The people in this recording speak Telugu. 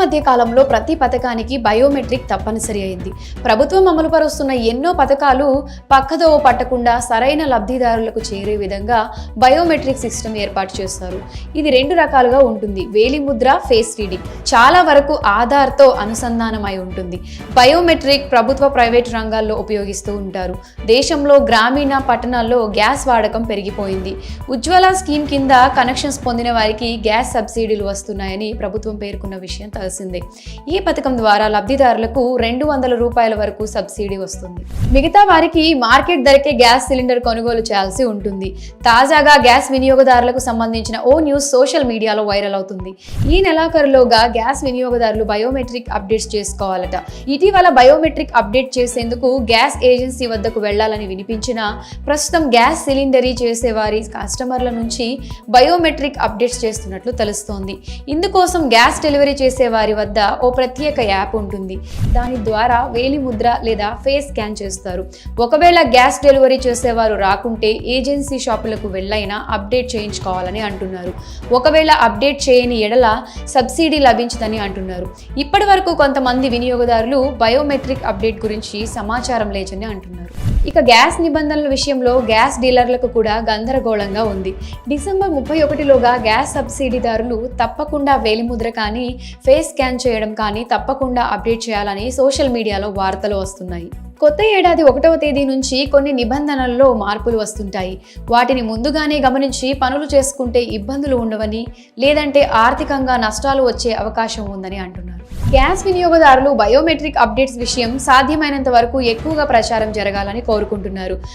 మధ్య కాలంలో ప్రతి పథకానికి బయోమెట్రిక్ తప్పనిసరి అయింది. ప్రభుత్వం అమలుపరుస్తున్న ఎన్నో పథకాలు పక్కదోవ పట్టకుండా సరైన లబ్ధిదారులకు చేరే విధంగా బయోమెట్రిక్ సిస్టమ్ ఏర్పాటు చేస్తారు. ఇది రెండు రకాలుగా ఉంటుంది. వేలిముద్ర, ఫేస్ రీడింగ్. చాలా వరకు ఆధార్తో అనుసంధానమై ఉంటుంది. బయోమెట్రిక్ ప్రభుత్వ, ప్రైవేటు రంగాల్లో ఉపయోగిస్తూ ఉంటారు. దేశంలో గ్రామీణ, పట్టణాల్లో గ్యాస్ వాడకం పెరిగిపోయింది. ఉజ్వల స్కీమ్ కింద కనెక్షన్స్ పొందిన వారికి గ్యాస్ సబ్సిడీలు వస్తున్నాయని ప్రభుత్వం పేర్కొన్న విషయం తెలిసిందే. ఈ పథకం ద్వారా లబ్ధిదారులకు 200 రూపాయల వరకు సబ్సిడీ వస్తుంది. మిగతా వారికి మార్కెట్ ధరకే గ్యాస్ సిలిండర్ కొనుగోలు చేయాల్సి ఉంటుంది. తాజాగా గ్యాస్ వినియోగదారులకు సంబంధించిన ఓ న్యూస్ సోషల్ మీడియాలో వైరల్ అవుతుంది. ఈ నెలాఖరులోగా గ్యాస్ వినియోగదారులు బయోమెట్రిక్ అప్డేట్స్ చేసుకోవాలట. ఇటీవల బయోమెట్రిక్ అప్డేట్ చేసేందుకు గ్యాస్ ఏజెన్సీ వద్దకు వెళ్లాలని వినిపించినా ప్రస్తుతం గ్యాస్ సిలిండరీ చేసేవారి కస్టమర్ల నుంచి బయోమెట్రిక్ అప్డేట్స్ చేస్తున్నట్లు తెలుస్తోంది. ఇందుకోసం గ్యాస్ డెలివరీ చేసే వారి వద్ద ఓ ప్రత్యేక యాప్ ఉంటుంది. దాని ద్వారా వేలిముద్ర లేదా ఫేస్ స్కాన్ చేస్తారు. ఒకవేళ గ్యాస్ డెలివరీ చేసేవారు రాకుంటే ఏజెన్సీ షాపులకు వెళ్ళైనా అప్డేట్ చేయించుకోవాలని అంటున్నారు. ఒకవేళ అప్డేట్ చేయని ఎడల సబ్సిడీ లభించదని అంటున్నారు. ఇప్పటి వరకు కొంతమంది వినియోగదారులు బయోమెట్రిక్ అప్డేట్ గురించి సమాచారం లేదని అంటున్నారు. ఇక గ్యాస్ నిబంధనల విషయంలో గ్యాస్ డీలర్లకు కూడా గందరగోళంగా ఉంది. డిసెంబర్ 31లోగా గ్యాస్ సబ్సిడీదారులు తప్పకుండా వేలిముద్ర కానీ, ఫేస్ స్కాన్ చేయడం కానీ తప్పకుండా అప్డేట్ చేయాలని సోషల్ మీడియాలో వార్తలు వస్తున్నాయి. కొత్త ఏడాది 1వ తేదీ నుంచి కొన్ని నిబంధనల్లో మార్పులు వస్తుంటాయి. వాటిని ముందుగానే గమనించి పనులు చేసుకుంటే ఇబ్బందులు ఉండవని, లేదంటే ఆర్థికంగా నష్టాలు వచ్చే అవకాశం ఉందని అంటున్నారు. గ్యాస్ వినియోగదారులు బయోమెట్రిక్ అప్డేట్స్ విషయం సాధ్యమైనంత వరకు ఎక్కువగా ప్రచారం జరగాలని కోరుకుంటున్నారు.